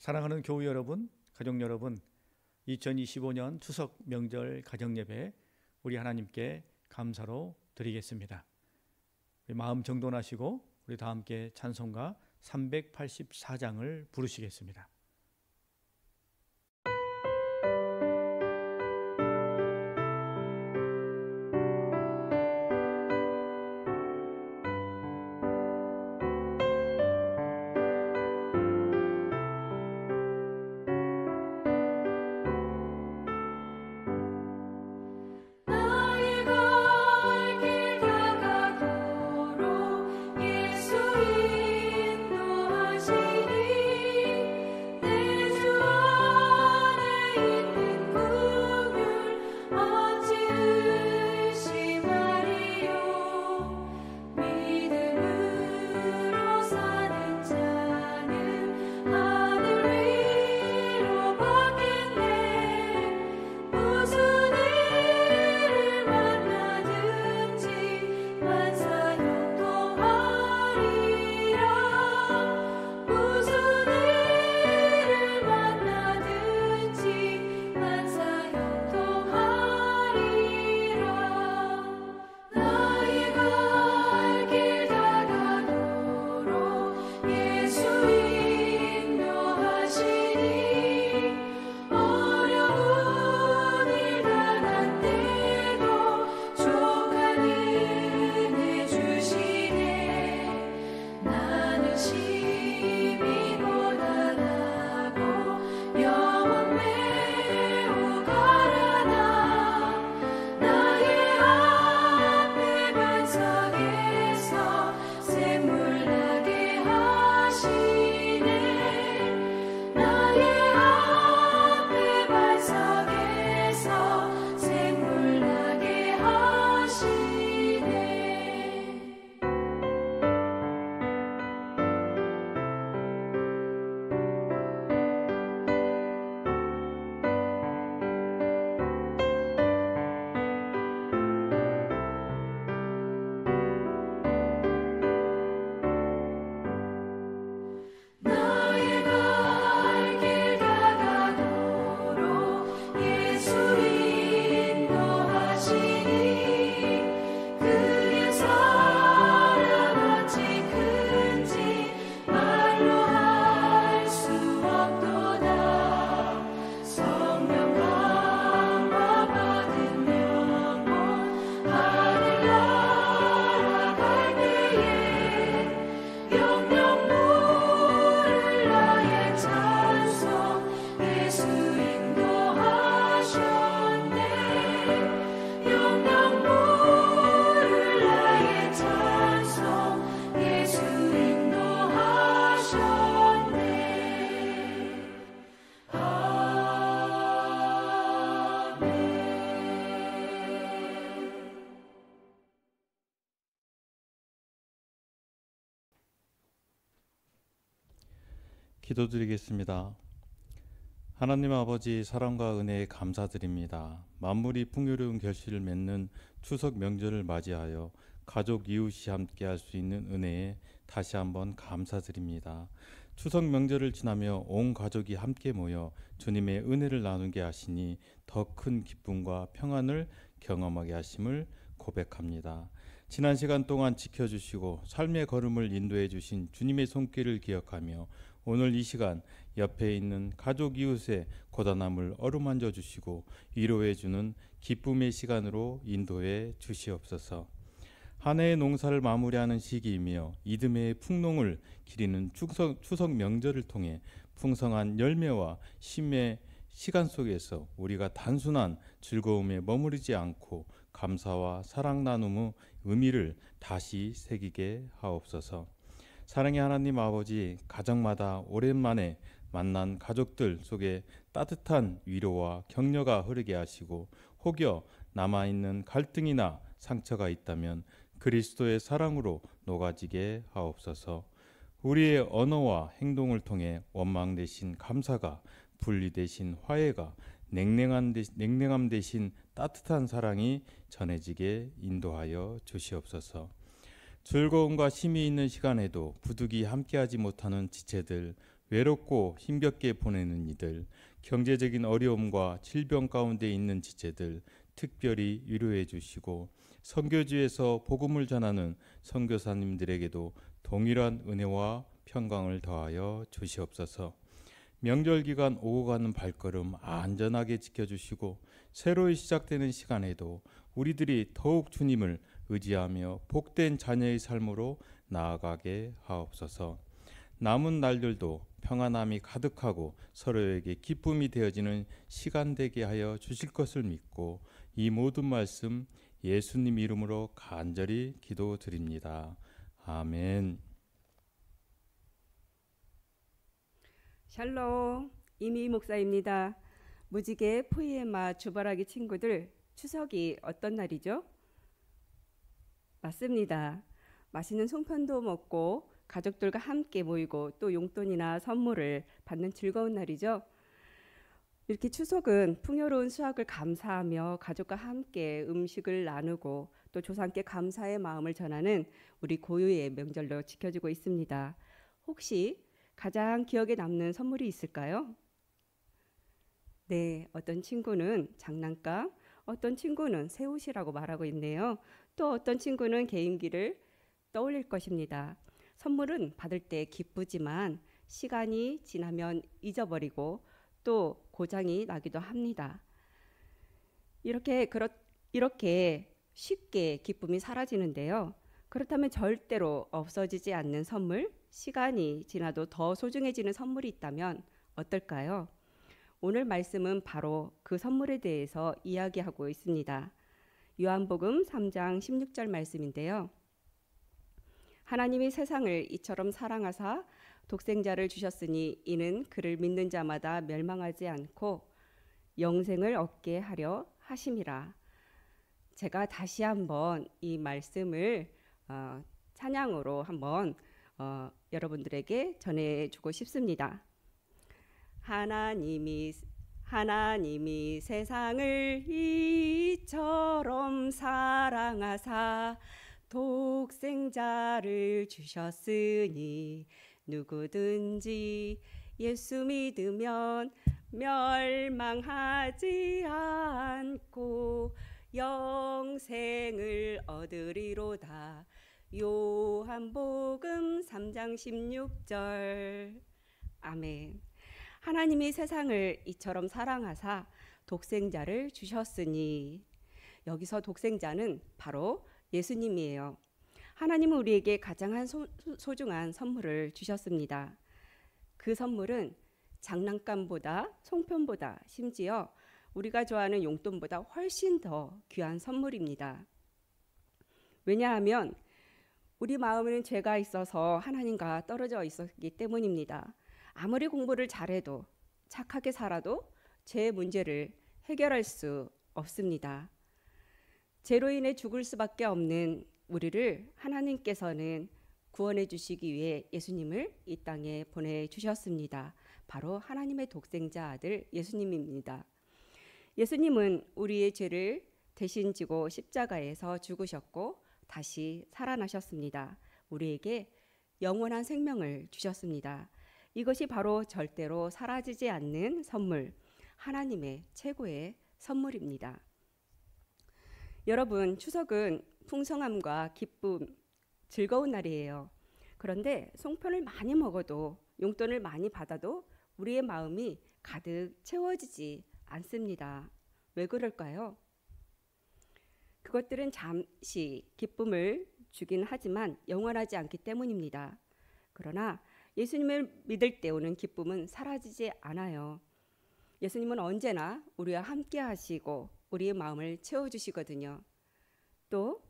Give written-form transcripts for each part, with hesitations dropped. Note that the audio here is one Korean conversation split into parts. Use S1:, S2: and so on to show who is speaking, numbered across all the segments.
S1: 사랑하는 교우 여러분, 가족 여러분, 2025년 추석 명절 가정예배 우리 하나님께 감사로 드리겠습니다. 우리 마음 정돈하시고 우리 다 함께 찬송가 384장을 부르시겠습니다.
S2: 기도드리겠습니다. 하나님 아버지, 사랑과 은혜에 감사드립니다. 만물이 풍요로운 결실을 맺는 추석 명절을 맞이하여 가족 이웃이 함께 할 수 있는 은혜에 다시 한번 감사드립니다. 추석 명절을 지나며 온 가족이 함께 모여 주님의 은혜를 나누게 하시니 더 큰 기쁨과 평안을 경험하게 하심을 고백합니다. 지난 시간 동안 지켜주시고 삶의 걸음을 인도해 주신 주님의 손길을 기억하며 오늘 이 시간 옆에 있는 가족 이웃의 고단함을 어루만져 주시고 위로해 주는 기쁨의 시간으로 인도해 주시옵소서. 한 해의 농사를 마무리하는 시기이며 이듬해의 풍농을 기리는 추석 명절을 통해 풍성한 열매와 쉼의 시간 속에서 우리가 단순한 즐거움에 머무르지 않고 감사와 사랑 나눔의 의미를 다시 새기게 하옵소서. 사랑의 하나님 아버지, 가정마다 오랜만에 만난 가족들 속에 따뜻한 위로와 격려가 흐르게 하시고 혹여 남아있는 갈등이나 상처가 있다면 그리스도의 사랑으로 녹아지게 하옵소서. 우리의 언어와 행동을 통해 원망 대신 감사가, 분리 대신 화해가, 냉랭함 대신 따뜻한 사랑이 전해지게 인도하여 주시옵소서. 즐거움과 쉼이 있는 시간에도 부득이 함께하지 못하는 지체들, 외롭고 힘겹게 보내는 이들, 경제적인 어려움과 질병 가운데 있는 지체들 특별히 위로해 주시고 선교지에서 복음을 전하는 선교사님들에게도 동일한 은혜와 평강을 더하여 주시옵소서. 명절 기간 오고 가는 발걸음 안전하게 지켜주시고 새로 시작되는 시간에도 우리들이 더욱 주님을 의지하며 복된 자녀의 삶으로 나아가게 하옵소서. 남은 날들도 평안함이 가득하고 서로에게 기쁨이 되어지는 시간 되게 하여 주실 것을 믿고 이 모든 말씀 예수님 이름으로 간절히 기도드립니다. 아멘.
S3: 샬롬, 이미 목사입니다. 무지개 포이에마 주바라기 친구들, 추석이 어떤 날이죠? 맞습니다. 맛있는 송편도 먹고 가족들과 함께 모이고 또 용돈이나 선물을 받는 즐거운 날이죠. 이렇게 추석은 풍요로운 수확을 감사하며 가족과 함께 음식을 나누고 또 조상께 감사의 마음을 전하는 우리 고유의 명절로 지켜지고 있습니다. 혹시 가장 기억에 남는 선물이 있을까요? 네, 어떤 친구는 장난감, 어떤 친구는 새 옷이라고 말하고 있네요. 또 어떤 친구는 개인기를 떠올릴 것입니다. 선물은 받을 때 기쁘지만 시간이 지나면 잊어버리고 또 고장이 나기도 합니다. 이렇게 쉽게 기쁨이 사라지는데요. 그렇다면 절대로 없어지지 않는 선물, 시간이 지나도 더 소중해지는 선물이 있다면 어떨까요? 오늘 말씀은 바로 그 선물에 대해서 이야기하고 있습니다. 요한복음 3장 16절 말씀인데요. 하나님이 세상을 이처럼 사랑하사 독생자를 주셨으니 이는 그를 믿는 자마다 멸망하지 않고 영생을 얻게 하려 하심이라. 제가 다시 한번 이 말씀을 찬양으로 한번 여러분들에게 전해주고 싶습니다. 하나님이 세상을 이처럼 사랑하사 독생자를 주셨으니 누구든지 예수 믿으면 멸망하지 않고 영생을 얻으리로다. 요한복음 3장 16절. 아멘. 하나님이 세상을 이처럼 사랑하사 독생자를 주셨으니, 여기서 독생자는 바로 예수님이에요. 하나님은 우리에게 가장 소중한 선물을 주셨습니다. 그 선물은 장난감보다, 송편보다, 심지어 우리가 좋아하는 용돈보다 훨씬 더 귀한 선물입니다. 왜냐하면 우리 마음에는 죄가 있어서 하나님과 떨어져 있었기 때문입니다. 아무리 공부를 잘해도, 착하게 살아도 죄의 문제를 해결할 수 없습니다. 죄로 인해 죽을 수밖에 없는 우리를 하나님께서는 구원해 주시기 위해 예수님을 이 땅에 보내주셨습니다. 바로 하나님의 독생자 아들 예수님입니다. 예수님은 우리의 죄를 대신 지고 십자가에서 죽으셨고 다시 살아나셨습니다. 우리에게 영원한 생명을 주셨습니다. 이것이 바로 절대로 사라지지 않는 선물, 하나님의 최고의 선물입니다. 여러분, 추석은 풍성함과 기쁨, 즐거운 날이에요. 그런데 송편을 많이 먹어도, 용돈을 많이 받아도 우리의 마음이 가득 채워지지 않습니다. 왜 그럴까요? 그것들은 잠시 기쁨을 주긴 하지만 영원하지 않기 때문입니다. 그러나 예수님을 믿을 때 오는 기쁨은 사라지지 않아요. 예수님은 언제나 우리와 함께 하시고 우리의 마음을 채워주시거든요. 또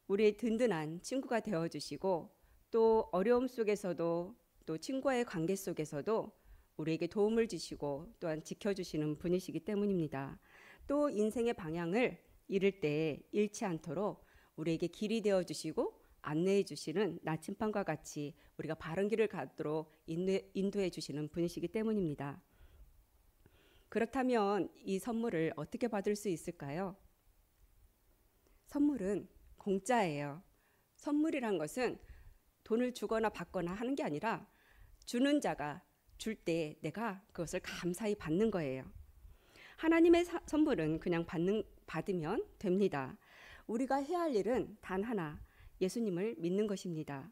S3: 우리의 든든한 친구가 되어주시고 또 어려움 속에서도 또 친구와의 관계 속에서도 우리에게 도움을 주시고 또한 지켜주시는 분이시기 때문입니다. 또 인생의 방향을 잃을 때 잃지 않도록 우리에게 길이 되어주시고 안내해 주시는 나침반과 같이 우리가 바른 길을 가도록 인도해 주시는 분이시기 때문입니다. 그렇다면 이 선물을 어떻게 받을 수 있을까요? 선물은 공짜예요. 선물이란 것은 돈을 주거나 받거나 하는 게 아니라 주는 자가 줄 때 내가 그것을 감사히 받는 거예요. 하나님의 선물은 그냥 받으면 됩니다. 우리가 해야 할 일은 단 하나, 예수님을 믿는 것입니다.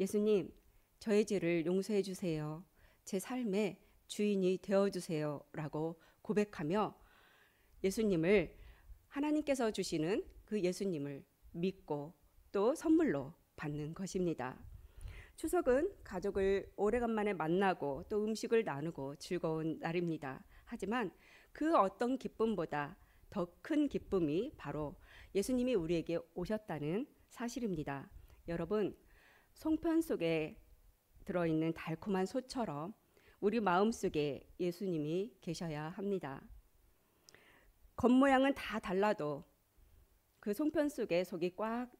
S3: 예수님, 저의 죄를 용서해 주세요. 제 삶의 주인이 되어 주세요. 라고 고백하며 예수님을, 하나님께서 주시는 그 예수님을 믿고 또 선물로 받는 것입니다. 추석은 가족을 오래간만에 만나고 또 음식을 나누고 즐거운 날입니다. 하지만 그 어떤 기쁨보다 더 큰 기쁨이 바로 예수님이 우리에게 오셨다는 사실입니다. 여러분, 송편 속에 들어있는 달콤한 소처럼 우리 마음속에 예수님이 계셔야 합니다. 겉모양은 다 달라도 그 송편 속에 속이 꽉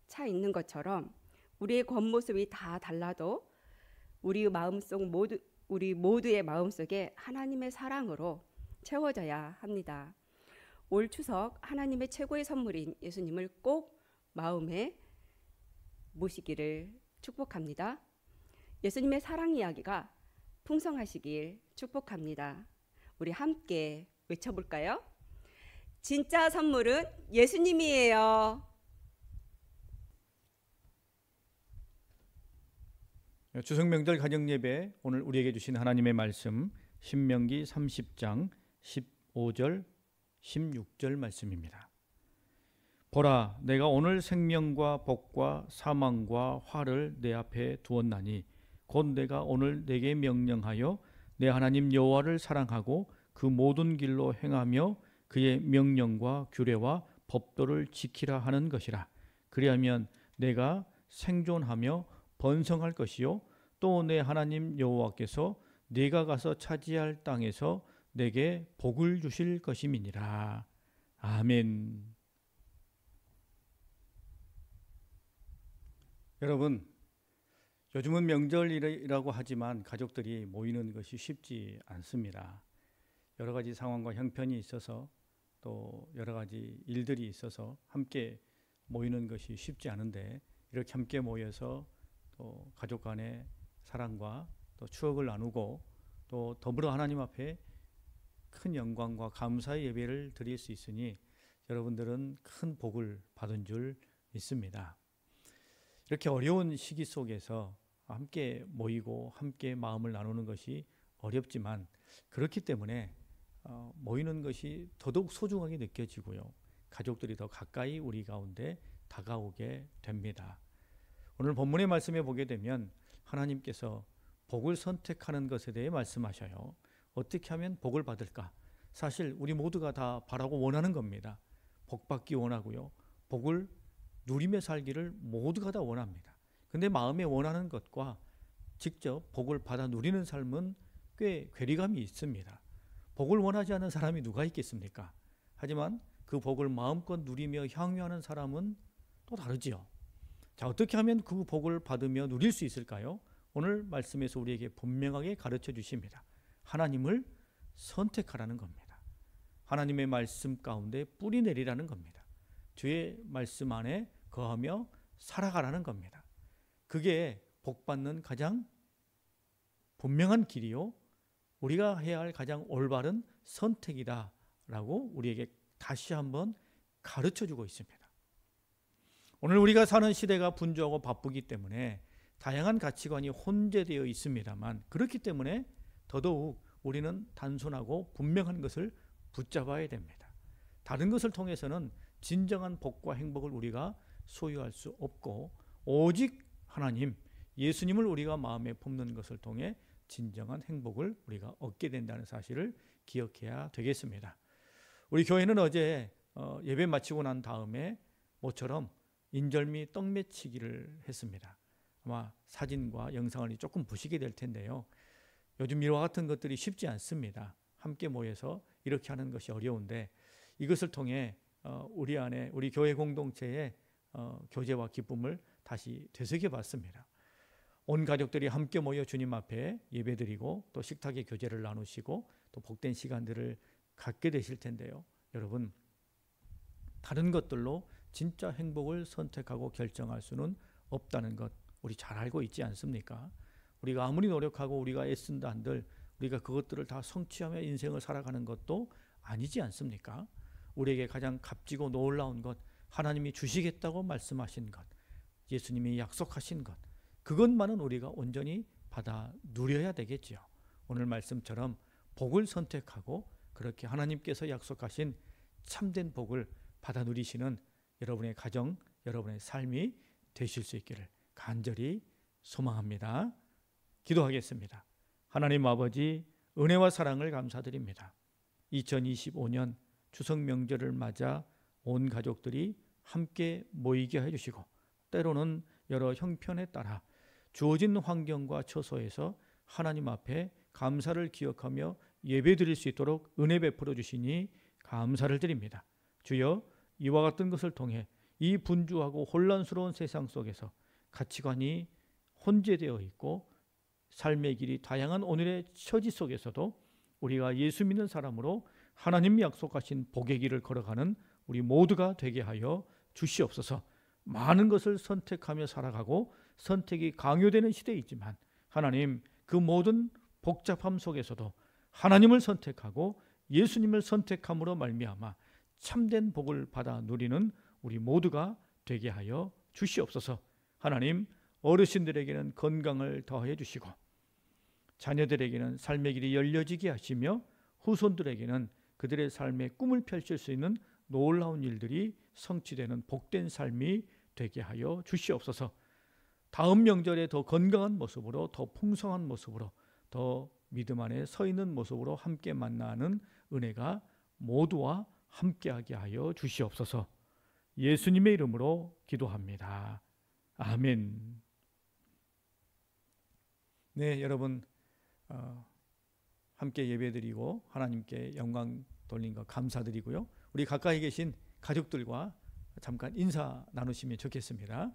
S3: 차 있는 것처럼 우리의 겉모습이 다 달라도 우리 모두의 마음속에 하나님의 사랑으로 채워져야 합니다. 올 추석 하나님의 최고의 선물인 예수님을 꼭 마음에 모시기를 축복합니다. 예수님의 사랑 이야기가 풍성하시길 축복합니다. 우리 함께 외쳐볼까요? 진짜 선물은 예수님이에요.
S1: 추석 명절 가정 예배, 오늘 우리에게 주신 하나님의 말씀 신명기 30장 15절 16절 말씀입니다. 보라, 내가 오늘 생명과 복과 사망과 화를 내 앞에 두었나니 곧 내가 오늘 내게 명령하여 내 하나님 여호와를 사랑하고 그 모든 길로 행하며 그의 명령과 규례와 법도를 지키라 하는 것이라. 그리하면 내가 생존하며 번성할 것이요 또 내 하나님 여호와께서 네가 가서 차지할 땅에서 내게 복을 주실 것임이니라. 아멘. 여러분, 요즘은 명절이라고 하지만 가족들이 모이는 것이 쉽지 않습니다. 여러 가지 상황과 형편이 있어서 또 여러 가지 일들이 있어서 함께 모이는 것이 쉽지 않은데, 이렇게 함께 모여서 또 가족 간의 사랑과 또 추억을 나누고 또 더불어 하나님 앞에 큰 영광과 감사의 예배를 드릴 수 있으니 여러분들은 큰 복을 받은 줄 믿습니다. 이렇게 어려운 시기 속에서 함께 모이고 함께 마음을 나누는 것이 어렵지만, 그렇기 때문에 모이는 것이 더더욱 소중하게 느껴지고요, 가족들이 더 가까이 우리 가운데 다가오게 됩니다. 오늘 본문의 말씀에 보게 되면 하나님께서 복을 선택하는 것에 대해 말씀하셔요. 어떻게 하면 복을 받을까? 사실 우리 모두가 다 바라고 원하는 겁니다. 복 받기 원하고요, 복을 누리며 살기를 모두가 다 원합니다. 근데 마음에 원하는 것과 직접 복을 받아 누리는 삶은 꽤 괴리감이 있습니다. 복을 원하지 않는 사람이 누가 있겠습니까? 하지만 그 복을 마음껏 누리며 향유하는 사람은 또 다르지요. 자, 어떻게 하면 그 복을 받으며 누릴 수 있을까요? 오늘 말씀에서 우리에게 분명하게 가르쳐 주십니다. 하나님을 선택하라는 겁니다. 하나님의 말씀 가운데 뿌리 내리라는 겁니다. 주의 말씀 안에 거하며 살아가라는 겁니다. 그게 복받는 가장 분명한 길이요, 우리가 해야 할 가장 올바른 선택이다라고 우리에게 다시 한번 가르쳐 주고 있습니다. 오늘 우리가 사는 시대가 분주하고 바쁘기 때문에 다양한 가치관이 혼재되어 있습니다만, 그렇기 때문에 더더욱 우리는 단순하고 분명한 것을 붙잡아야 됩니다. 다른 것을 통해서는 진정한 복과 행복을 우리가 소유할 수 없고, 오직 하나님, 예수님을 우리가 마음에 품는 것을 통해 진정한 행복을 우리가 얻게 된다는 사실을 기억해야 되겠습니다. 우리 교회는 어제 예배 마치고 난 다음에 모처럼 인절미 떡매치기를 했습니다. 아마 사진과 영상을 조금 보시게 될 텐데요, 요즘 이와 같은 것들이 쉽지 않습니다. 함께 모여서 이렇게 하는 것이 어려운데, 이것을 통해 우리 안에, 우리 교회 공동체의 교제와 기쁨을 다시 되새겨 봤습니다. 온 가족들이 함께 모여 주님 앞에 예배드리고 또 식탁의 교제를 나누시고 또 복된 시간들을 갖게 되실 텐데요, 여러분, 다른 것들로 진짜 행복을 선택하고 결정할 수는 없다는 것 우리 잘 알고 있지 않습니까? 우리가 아무리 노력하고 우리가 애쓴다 한들 우리가 그것들을 다 성취하며 인생을 살아가는 것도 아니지 않습니까? 우리에게 가장 값지고 놀라운 것, 하나님이 주시겠다고 말씀하신 것, 예수님이 약속하신 것, 그것만은 우리가 온전히 받아 누려야 되겠지요. 오늘 말씀처럼 복을 선택하고 그렇게 하나님께서 약속하신 참된 복을 받아 누리시는 여러분의 가정, 여러분의 삶이 되실 수 있기를 간절히 소망합니다. 기도하겠습니다. 하나님 아버지, 은혜와 사랑을 감사드립니다. 2025년 추석 명절을 맞아 온 가족들이 함께 모이게 해주시고 때로는 여러 형편에 따라 주어진 환경과 처소에서 하나님 앞에 감사를 기억하며 예배드릴 수 있도록 은혜 베풀어 주시니 감사를 드립니다. 주여, 이와 같은 것을 통해 이 분주하고 혼란스러운 세상 속에서 가치관이 혼재되어 있고 삶의 길이 다양한 오늘의 처지 속에서도 우리가 예수 믿는 사람으로 하나님이 약속하신 복의 길을 걸어가는 우리 모두가 되게 하여 주시옵소서. 많은 것을 선택하며 살아가고 선택이 강요되는 시대이지만 하나님, 그 모든 복잡함 속에서도 하나님을 선택하고 예수님을 선택함으로 말미암아 참된 복을 받아 누리는 우리 모두가 되게 하여 주시옵소서. 하나님, 어르신들에게는 건강을 더해 주시고 자녀들에게는 삶의 길이 열려지게 하시며 후손들에게는 그들의 삶의 꿈을 펼칠 수 있는 놀라운 일들이 성취되는 복된 삶이 되게 하여 주시옵소서. 다음 명절에 더 건강한 모습으로, 더 풍성한 모습으로, 더 믿음 안에 서 있는 모습으로 함께 만나는 은혜가 모두와 함께하게 하여 주시옵소서. 예수님의 이름으로 기도합니다. 아멘. 네, 여러분 함께 예배드리고 하나님께 영광 돌린 것 감사드리고요. 우리 가까이 계신 가족들과 잠깐 인사 나누시면 좋겠습니다.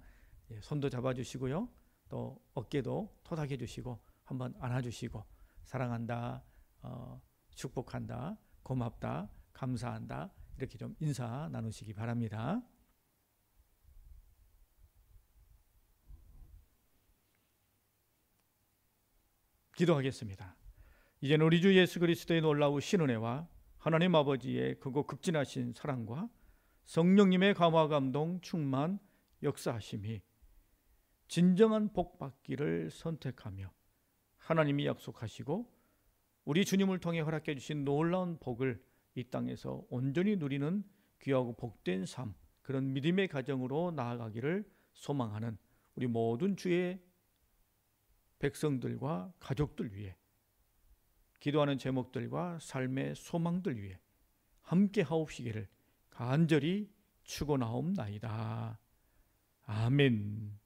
S1: 손도 잡아주시고요. 또 어깨도 토닥여 주시고 한번 안아주시고 사랑한다, 축복한다, 고맙다, 감사한다 이렇게 좀 인사 나누시기 바랍니다. 기도하겠습니다. 이제는 우리 주 예수 그리스도의 놀라우신 은혜와 하나님 아버지의 크고 극진하신 사랑과 성령님의 감화 감동 충만 역사하심이 진정한 복 받기를 선택하며 하나님이 약속하시고 우리 주님을 통해 허락해 주신 놀라운 복을 이 땅에서 온전히 누리는 귀하고 복된 삶, 그런 믿음의 가정으로 나아가기를 소망하는 우리 모든 주의 백성들과 가족들 위해 기도하는 제목들과 삶의 소망들 위해 함께 하옵시기를 간절히 축원하옵나이다. 아멘.